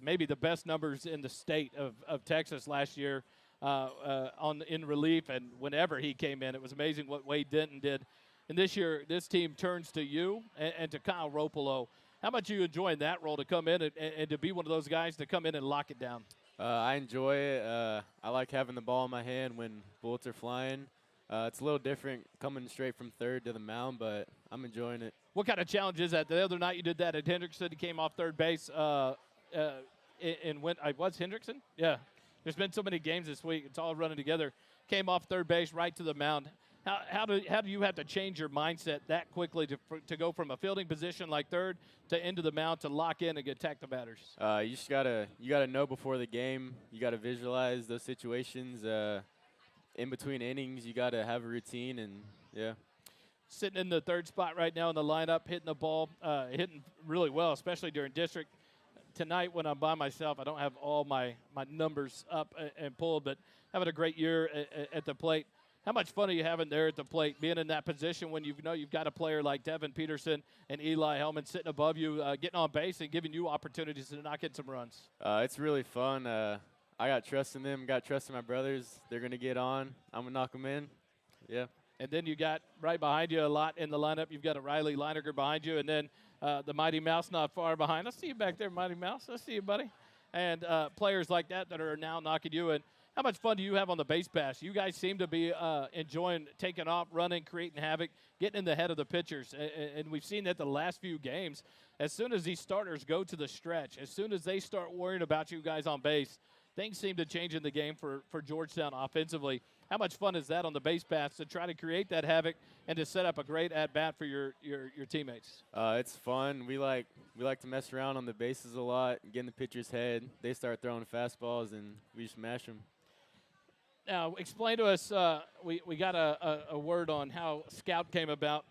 Maybe the best numbers in the state of Texas last year in relief, and whenever he came in, it was amazing what Wade Denton did. And this year, this team turns to you and to Kyle Ropolo. How much are you enjoying that role to come in and to be one of those guys to come in and lock it down? I enjoy it. I like having the ball in my hand when bullets are flying. It's a little different coming straight from third to the mound, but I'm enjoying it. What kind of challenge is that? The other night you did that at Hendrickson. He came off third base and went. I was Hendrickson? Yeah. There's been so many games this week. It's all running together. Came off third base right to the mound. How do you have to change your mindset that quickly to go from a fielding position like third to into the mound to lock in and attack the batters? You just gotta know before the game. You gotta visualize those situations. In between innings, you gotta have a routine, and yeah. Sitting in the third spot right now in the lineup, hitting the ball, hitting really well, especially during district. Tonight when I'm by myself, I don't have all my numbers up and pulled, but having a great year at the plate. How much fun are you having there at the plate, being in that position when you know you've got a player like Devin Peterson and Eli Hellman sitting above you, getting on base and giving you opportunities to knock in some runs? It's really fun. I got trust in them, got trust in my brothers. They're going to get on. I'm going to knock them in. Yeah. And then you got right behind you a lot in the lineup. You've got a Riley Leinecker behind you, and then the Mighty Mouse not far behind. I see you back there, Mighty Mouse. I see you, buddy. And players like that are now knocking you in. How much fun do you have on the base pass? You guys seem to be enjoying taking off, running, creating havoc, getting in the head of the pitchers. And we've seen that the last few games, as soon as these starters go to the stretch, as soon as they start worrying about you guys on base, things seem to change in the game for Georgetown offensively. How much fun is that on the base pass to try to create that havoc and to set up a great at-bat for your teammates? It's fun. We like to mess around on the bases a lot, get in the pitcher's head. They start throwing fastballs, and we just mash them. Now, explain to us, we got a word on how Scout came about.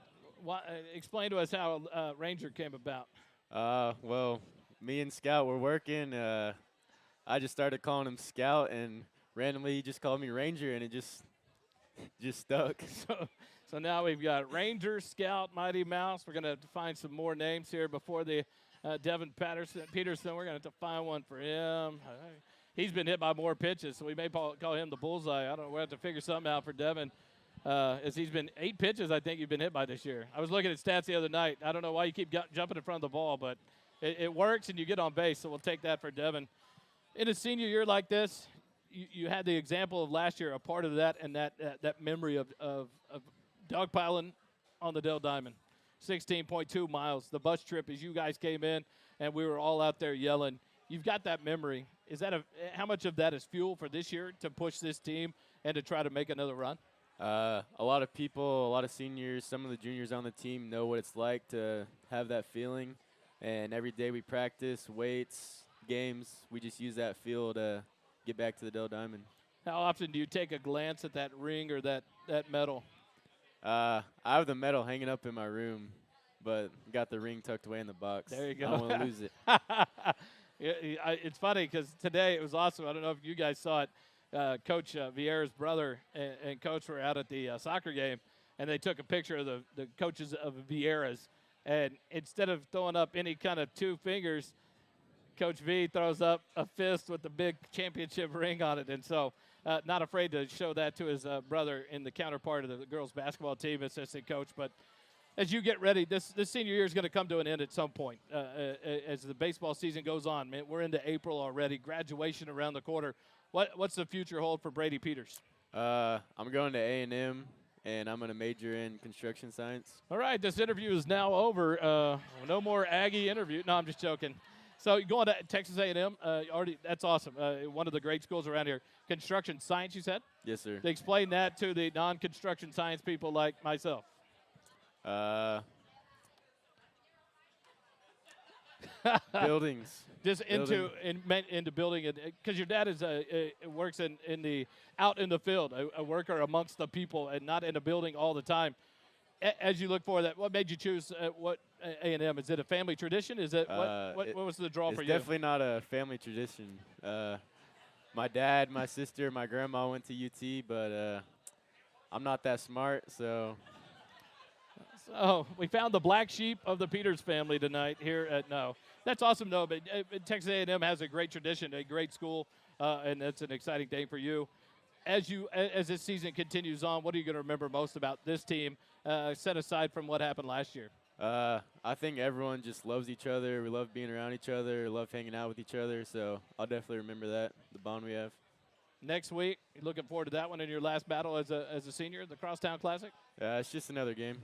Explain to us how Ranger came about. Well, me and Scout were working. I just started calling him Scout, and randomly he just called me Ranger, and it just stuck. So now we've got Ranger, Scout, Mighty Mouse. We're going to have to find some more names here before the Devin Peterson. We're going to have to find one for him. He's been hit by more pitches, so we may call him the bullseye. I don't know. We'll have to figure something out for Devin. As he's been 8 pitches, I think you've been hit by this year. I was looking at stats the other night. I don't know why you keep jumping in front of the ball, but it works and you get on base, so we'll take that for Devin. In a senior year like this, you had the example of last year, a part of that, and that memory of dogpiling on the Dell Diamond. 16.2 miles. The bus trip as you guys came in, and we were all out there yelling. You've got that memory. Is that how much of that is fuel for this year to push this team and to try to make another run? A lot of people, a lot of seniors, some of the juniors on the team know what it's like to have that feeling. And every day we practice, weights, games, we just use that feel to get back to the Dell Diamond. How often do you take a glance at that ring or that medal? I have the medal hanging up in my room, but got the ring tucked away in the box. There you go. I don't want to lose it. It's funny because today it was awesome. I don't know if you guys saw it. Coach Vierra's brother and Coach were out at the soccer game, and they took a picture of the coaches of Vierra's. And instead of throwing up any kind of two fingers, Coach V throws up a fist with the big championship ring on it. And so not afraid to show that to his brother in the counterpart of the girls basketball team, assistant coach. But as you get ready, this senior year is going to come to an end at some point as the baseball season goes on. Man, we're into April already, graduation around the corner. What's the future hold for Brady Peters? I'm going to A&M, and I'm going to major in construction science. All right, this interview is now over. No more Aggie interview. No, I'm just joking. So you're going to Texas A&M. Already, that's awesome. One of the great schools around here. Construction science, you said? Yes, sir. They explain that to the non-construction science people like myself. Buildings. Just into building it, because your dad works out in the field, a worker amongst the people, and not in a building all the time. As you look for that, what made you choose what A&M? Is it a family tradition? Is it what was the draw for you? It's definitely not a family tradition. My dad, my sister, my grandma went to UT, but I'm not that smart, so. So we found the black sheep of the Peters family tonight here at No. That's awesome, though. But Texas A&M has a great tradition, a great school, and that's an exciting day for you. As this season continues on, what are you going to remember most about this team, set aside from what happened last year? I think everyone just loves each other. We love being around each other, love hanging out with each other. So I'll definitely remember that, the bond we have. Next week, you're looking forward to that one in your last battle as a senior, the Crosstown Classic? It's just another game.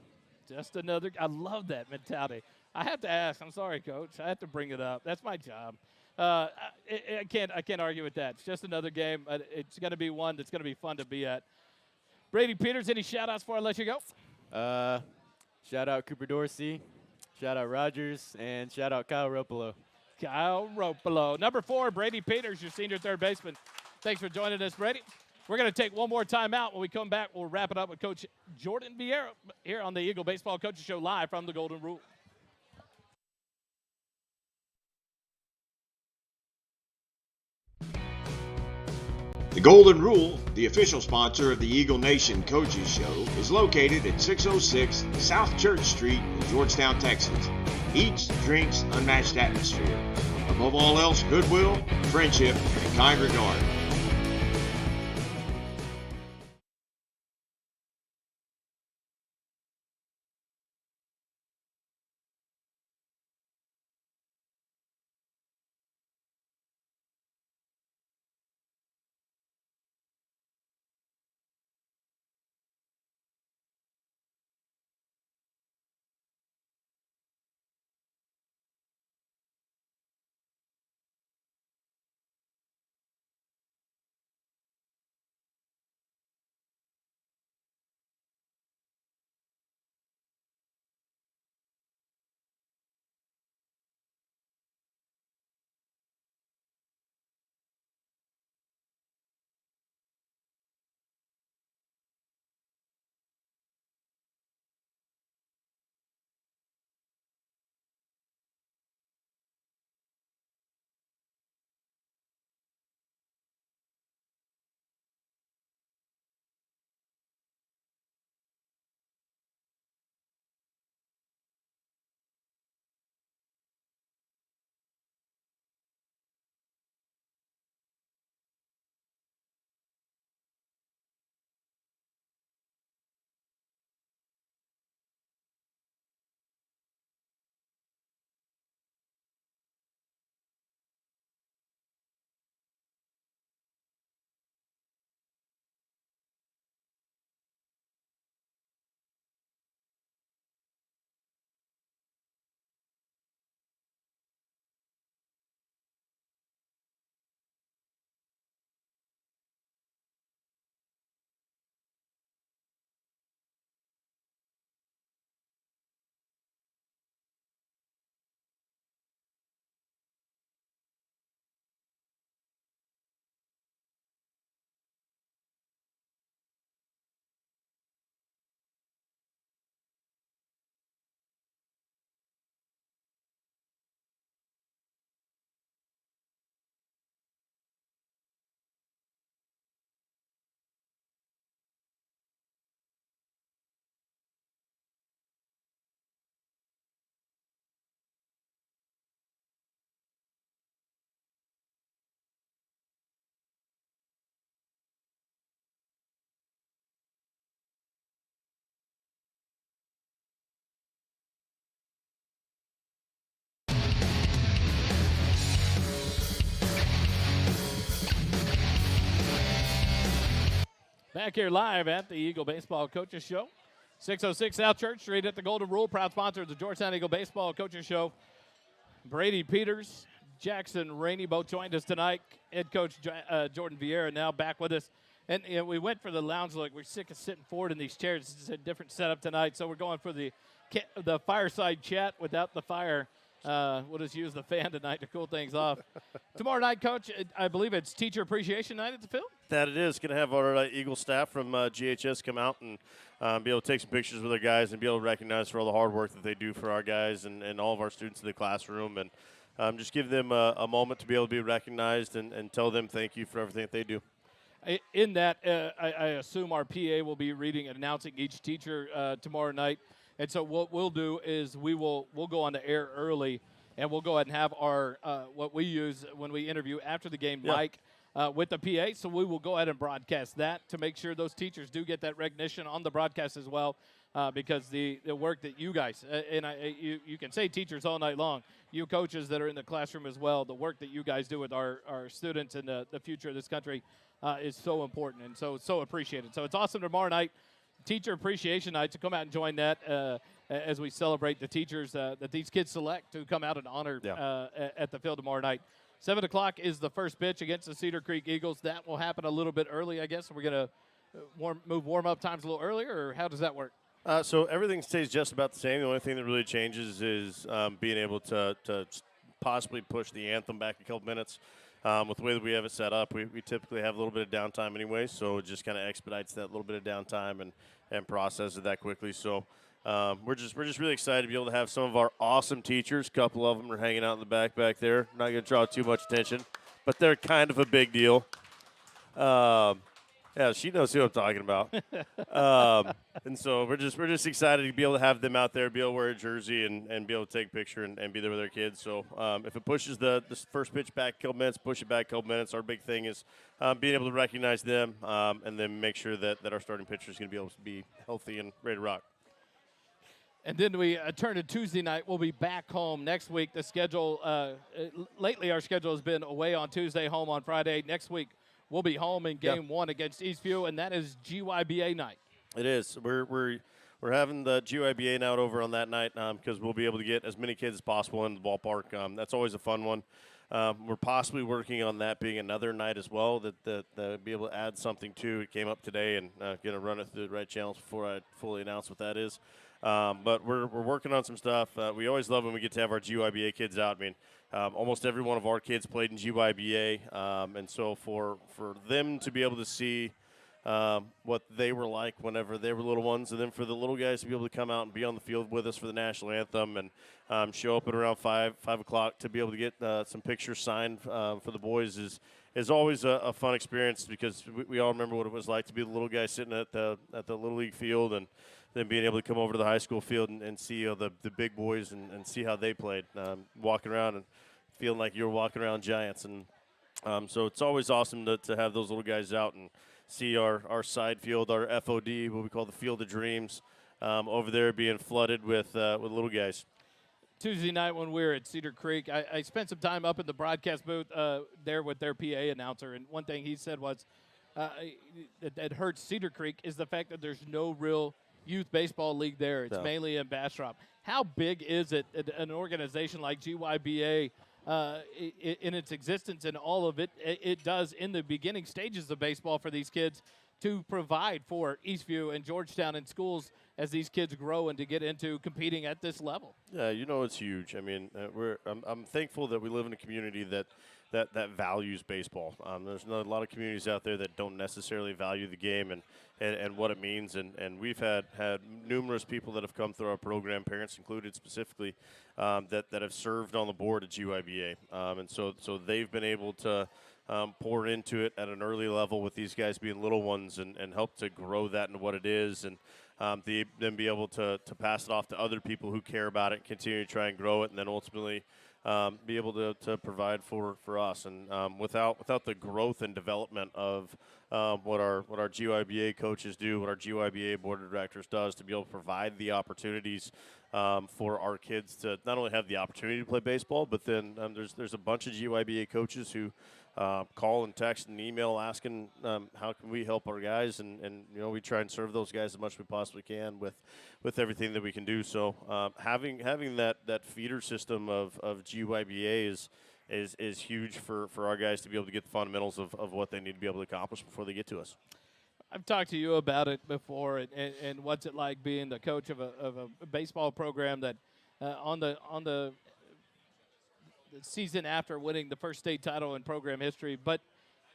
Just another. I love that mentality. I have to ask. I'm sorry, Coach. I have to bring it up. That's my job. I can't argue with that. It's just another game. It's going to be one that's going to be fun to be at. Brady Peters, any shout-outs before I let you go? Shout out Cooper Dorsey, shout out Rogers, and shout out Kyle Ropolo. Kyle Ropolo. Number 4, Brady Peters, your senior third baseman. Thanks for joining us, Brady. We're going to take one more time out. When we come back, we'll wrap it up with Coach Jordon Vierra here on the Eagle Baseball Coaches Show live from the Golden Rule. The Golden Rule, the official sponsor of the Eagle Nation Coaches Show, is located at 606 South Church Street in Georgetown, Texas. Each drinks unmatched atmosphere. Above all else, goodwill, friendship, and kind regard. Back here live at the Eagle Baseball Coaches Show. 606 South Church Street at the Golden Rule. Proud sponsor of the Georgetown Eagle Baseball Coaches Show. Brady Peters, Jackson Rainey both joined us tonight. Head coach Jordan Vierra now back with us. And we went for the lounge look. We're sick of sitting forward in these chairs. It's a different setup tonight, so we're going for the fireside chat without the fire. We'll just use the fan tonight to cool things off. Tomorrow night, Coach, I believe it's Teacher Appreciation Night at the field? That it is. Going to have our Eagle staff from GHS come out and be able to take some pictures with our guys and be able to recognize for all the hard work that they do for our guys and all of our students in the classroom. And just give them a moment to be able to be recognized and tell them thank you for everything that they do. In that, I assume our PA will be reading and announcing each teacher tomorrow night. And so what we'll do is we'll go on the air early, and we'll go ahead and have our what we use when we interview after the game, Mike, with the PA. So we will go ahead and broadcast that to make sure those teachers do get that recognition on the broadcast as well, because the work that you guys you can say teachers all night long, you coaches that are in the classroom as well, the work that you guys do with our students and the future of this country is so important and so appreciated. So it's awesome tomorrow night. Teacher Appreciation Night, to come out and join that as we celebrate the teachers that these kids select to come out and honor at the field tomorrow night. 7 o'clock is the first pitch against the Cedar Creek Eagles. That will happen a little bit early, I guess. We're going to move warm-up times a little earlier, or how does that work? So everything stays just about the same. The only thing that really changes is being able to possibly push the anthem back a couple minutes. With the way that we have it set up, we typically have a little bit of downtime anyway, so it just kind of expedites that little bit of downtime and processes it that quickly. So we're just really excited to be able to have some of our awesome teachers. A couple of them are hanging out in the back there. Not going to draw too much attention, but they're kind of a big deal. Yeah, she knows who I'm talking about. And so we're just excited to be able to have them out there, be able to wear a jersey and be able to take a picture and be there with their kids. So if it pushes the first pitch back a couple minutes, push it back a couple minutes. Our big thing is being able to recognize them and then make sure that our starting pitcher is going to be able to be healthy and ready to rock. And then we turn to Tuesday night. We'll be back home next week. The schedule, lately our schedule has been away on Tuesday, home on Friday. Next week we'll be home in game one against Eastview, and that is GYBA night. It is. We're having the GYBA night over on that night because we'll be able to get as many kids as possible in the ballpark. That's always a fun one. We're possibly working on that being another night as well that be able to add something to. It came up today, and going to run it through the right channels before I fully announce what that is. But we're working on some stuff. We always love when we get to have our GYBA kids out. I mean, almost every one of our kids played in GYBA, and so for them to be able to see what they were like whenever they were little ones, and then for the little guys to be able to come out and be on the field with us for the national anthem and show up at around 5 o'clock to be able to get some pictures signed for the boys is always a fun experience because we all remember what it was like to be the little guy sitting at the Little League field and then being able to come over to the high school field and see the big boys and see how they played, walking around and feeling like you're walking around giants. And so it's always awesome to have those little guys out and see our side field, our FOD, what we call the Field of Dreams, over there being flooded with little guys. Tuesday night when we were at Cedar Creek, I spent some time up in the broadcast booth there with their PA announcer, and one thing he said was that hurts Cedar Creek is the fact that there's no real youth baseball league there. It's mainly in Bastrop. How big is it, an organization like GYBA, in its existence and all of it does in the beginning stages of baseball for these kids to provide for Eastview and Georgetown and schools as these kids grow and to get into competing at this level? Yeah, it's huge. I mean, I'm thankful that we live in a community that values baseball. There's a lot of communities out there that don't necessarily value the game and what it means. And we've had numerous people that have come through our program, parents included specifically, that have served on the board at GYBA. And so they've been able to pour into it at an early level with these guys being little ones and help to grow that into what it is. And then be able to pass it off to other people who care about it, continue to try and grow it, and then ultimately be able to provide for us. And without the growth and development of what our GYBA coaches do, what our GYBA board of directors does to be able to provide the opportunities for our kids to not only have the opportunity to play baseball, but then there's a bunch of GYBA coaches who call and text and email asking how can we help our guys, and we try and serve those guys as much as we possibly can with everything that we can do. So having that feeder system of GYBA is huge for our guys to be able to get the fundamentals of what they need to be able to accomplish before they get to us. I've talked to you about it before, and what's it like being the coach of a baseball program that on the season after winning the first state title in program history. But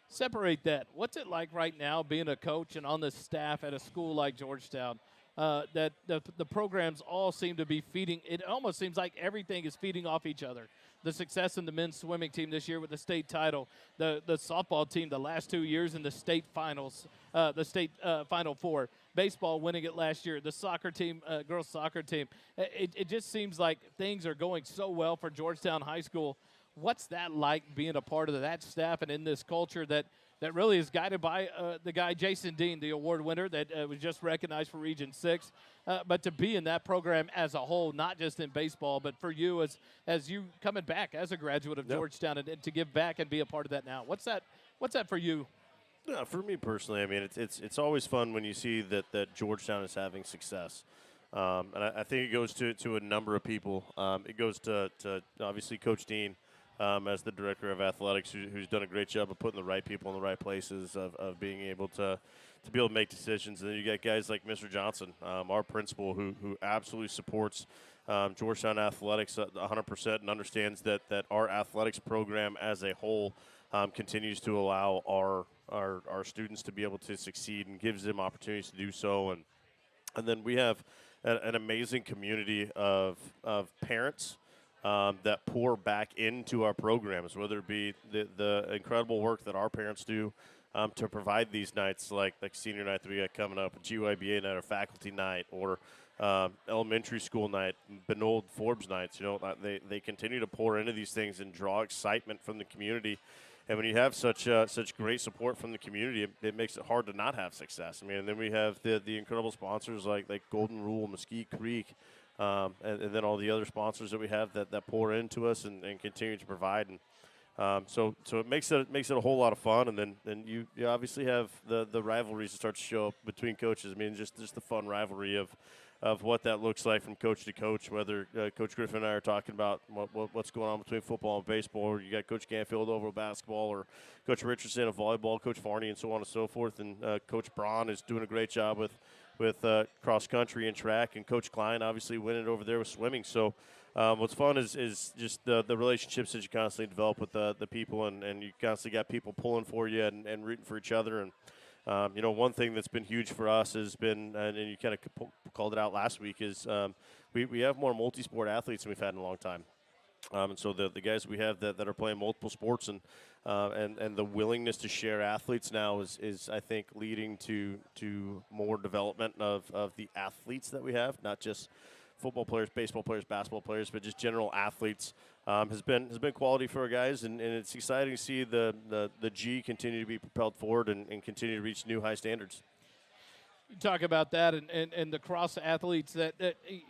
separate that. What's it like right now being a coach and on the staff at a school like Georgetown? That the programs all seem to be feeding. It almost seems like everything is feeding off each other. The success in the men's swimming team this year with the state title, the softball team the last 2 years in the state finals, the state Final Four, baseball winning it last year, the soccer team, girls soccer team. It just seems like things are going so well for Georgetown High School. What's that like being a part of that staff and in this culture that really is guided by the guy Jason Dean, the award winner that was just recognized for Region 6, but to be in that program as a whole, not just in baseball, but for you as you coming back as a graduate of Georgetown and to give back and be a part of that now. What's that for you? Yeah, for me personally, I mean, it's always fun when you see that Georgetown is having success. And I think it goes to a number of people. It goes to obviously Coach Dean, as the director of athletics, who's done a great job of putting the right people in the right places, of being able to be able to make decisions. And then you got guys like Mr. Johnson, our principal, who absolutely supports Georgetown athletics 100% and understands that our athletics program as a whole continues to allow our students to be able to succeed and gives them opportunities to do so. And then we have an amazing community of parents that pour back into our programs, whether it be the incredible work that our parents do to provide these nights like senior night that we got coming up, GYBA night or faculty night or elementary school night, Benold Forbes nights. They continue to pour into these things and draw excitement from the community. And when you have such great support from the community, it makes it hard to not have success. I mean, and then we have the incredible sponsors like Golden Rule, Mesquite Creek, and then all the other sponsors that we have that pour into us and continue to provide. And so it makes it a whole lot of fun. And then you obviously have the rivalries that start to show up between coaches. I mean, just the fun rivalry of what that looks like from coach to coach, whether Coach Griffin and I are talking about what's going on between football and baseball, or you got Coach Canfield over basketball, or Coach Richardson of volleyball, Coach Farney, and so on and so forth. And Coach Braun is doing a great job with cross country and track, and Coach Klein obviously winning over there with swimming. So what's fun is just the relationships that you constantly develop with the people, and you constantly got people pulling for you and rooting for each other. And one thing that's been huge for us has been, and you kind of called it out last week, is we have more multi-sport athletes than we've had in a long time. And so the guys we have that are playing multiple sports and the willingness to share athletes now is I think leading to more development of the athletes that we have, not just football players, baseball players, basketball players, but just general athletes. Has been quality for our guys, and it's exciting to see the G continue to be propelled forward and continue to reach new high standards. You talk about that and the cross athletes that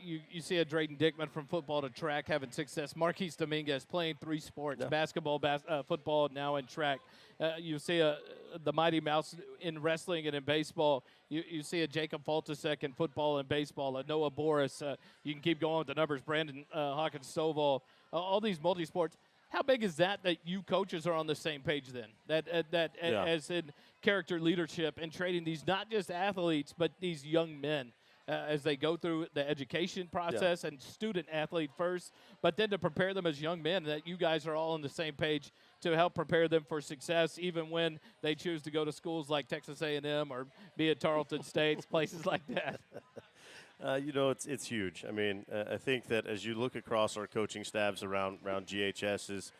you see a Drayden Dickman from football to track having success. Marquise Dominguez playing 3 sports, basketball, football, now in track. You see the Mighty Mouse in wrestling and in baseball. You see a Jacob Faltasek in football and baseball, a Noah Boris. You can keep going with the numbers, Brandon Hawkins Stovall, all these multi-sports. How big is that you coaches are on the same page then? As in character leadership and training these not just athletes but these young men as they go through the education process and student athlete first, but then to prepare them as young men, that you guys are all on the same page to help prepare them for success even when they choose to go to schools like Texas A&M or be at Tarleton State, places like that. It's huge. I mean, I think that as you look across our coaching staffs around GHS is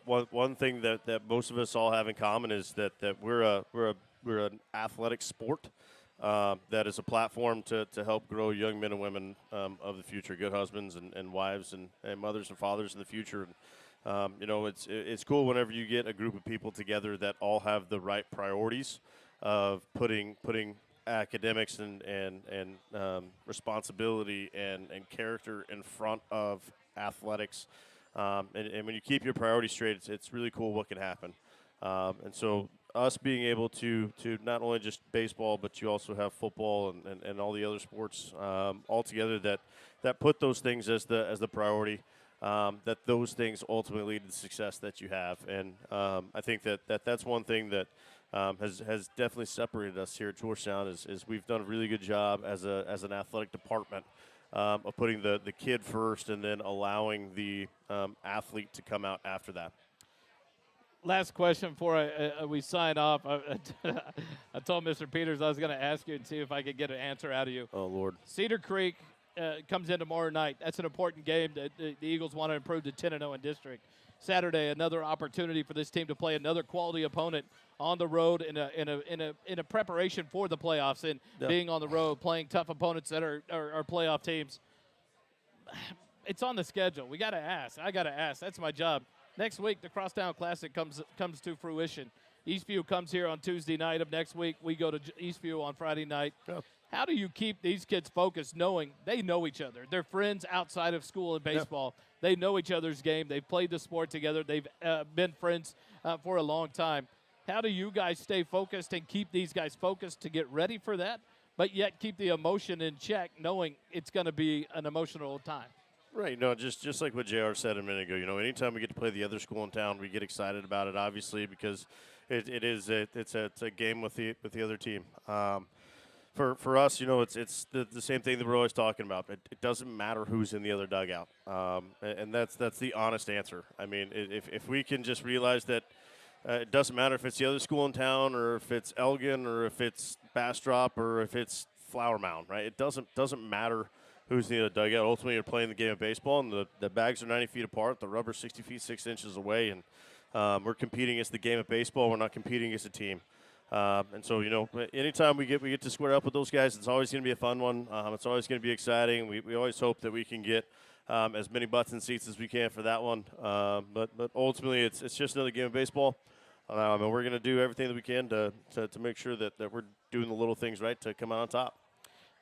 one thing that most of us all have in common is that we're an athletic sport that is a platform to help grow young men and women of the future, good husbands and wives and mothers and fathers in the future. And, it's cool whenever you get a group of people together that all have the right priorities of putting academics and responsibility and character in front of athletics. And when you keep your priorities straight, it's really cool what can happen. And so us being able to not only just baseball, but you also have football and all the other sports all together that put those things as the priority. That those things ultimately lead to the success that you have, and I think that's one thing that has definitely separated us here at Georgetown is we've done a really good job as an athletic department of putting the kid first and then allowing the athlete to come out after that. Last question before we sign off. I told Mr. Peters I was going to ask you and see if I could get an answer out of you. Oh, Lord. Cedar Creek comes in tomorrow night. That's an important game. The Eagles want to improve to 10-0 in district. Saturday, another opportunity for this team to play another quality opponent on the road in a preparation for the playoffs and being on the road, playing tough opponents that are playoff teams. It's on the schedule. We got to ask. I got to ask. That's my job. Next week, the Crosstown Classic comes to fruition. Eastview comes here on Tuesday night of next week. We go to Eastview on Friday night. Yeah. How do you keep these kids focused knowing they know each other? They're friends outside of school and baseball. Yeah. They know each other's game. They've played the sport together. They've been friends for a long time. How do you guys stay focused and keep these guys focused to get ready for that, but yet keep the emotion in check knowing it's going to be an emotional time? Right, just like what JR said a minute ago, anytime we get to play the other school in town, we get excited about it, obviously, because it's a game with the other team. For us, it's the same thing that we're always talking about. It doesn't matter who's in the other dugout, and that's the honest answer. I mean, if we can just realize that it doesn't matter if it's the other school in town or if it's Elgin or if it's Bastrop or if it's Flower Mound, right? It doesn't matter who's in the dugout. Ultimately, you're playing the game of baseball, and the bags are 90 feet apart, the rubber's 60 feet 6 inches away, and we're competing against the game of baseball. We're not competing against a team. And so, anytime we get to square up with those guys, it's always going to be a fun one. It's always going to be exciting. We always hope that we can get as many butts and seats as we can for that one. But ultimately, it's just another game of baseball. And we're going to do everything that we can to make sure that we're doing the little things right to come out on top.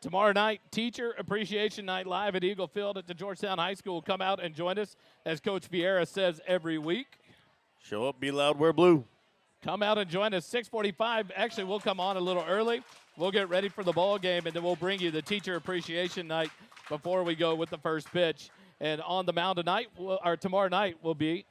Tomorrow night, Teacher Appreciation Night live at Eagle Field at the Georgetown High School. Come out and join us, as Coach Vierra says every week. Show up, be loud, wear blue. Come out and join us, 6:45. Actually, we'll come on a little early. We'll get ready for the ball game, and then we'll bring you the Teacher Appreciation Night before we go with the first pitch. And on the mound tonight, or tomorrow night, will be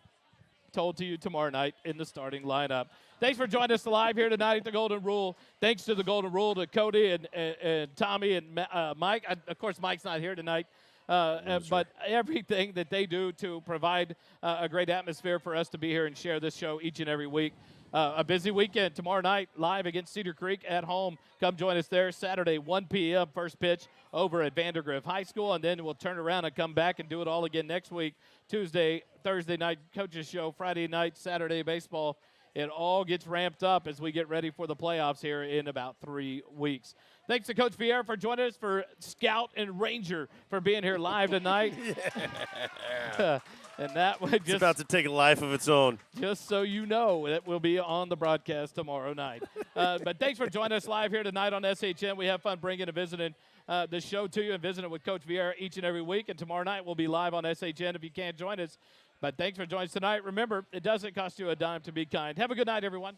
told to you tomorrow night in the starting lineup. Thanks for joining us live here tonight at the Golden Rule. Thanks to the Golden Rule, to Cody and Tommy and Mike. Of course, Mike's not here tonight. But everything that they do to provide a great atmosphere for us to be here and share this show each and every week. A busy weekend tomorrow night, live against Cedar Creek at home. Come join us there Saturday, 1 p.m., first pitch over at Vandergrift High School, and then we'll turn around and come back and do it all again next week. Tuesday, Thursday night coaches show, Friday night, Saturday baseball. It all gets ramped up as we get ready for the playoffs here in about 3 weeks. Thanks to Coach Vierra for joining us, for Scout and Ranger for being here live tonight. And that would it's about to take a life of its own. Just so you know, that will be on the broadcast tomorrow night. But thanks for joining us live here tonight on SHN. We have fun bringing and visiting the show to you and visiting with Coach Vierra each and every week. And tomorrow night we'll be live on SHN if you can't join us. But thanks for joining us tonight. Remember, it doesn't cost you a dime to be kind. Have a good night, everyone.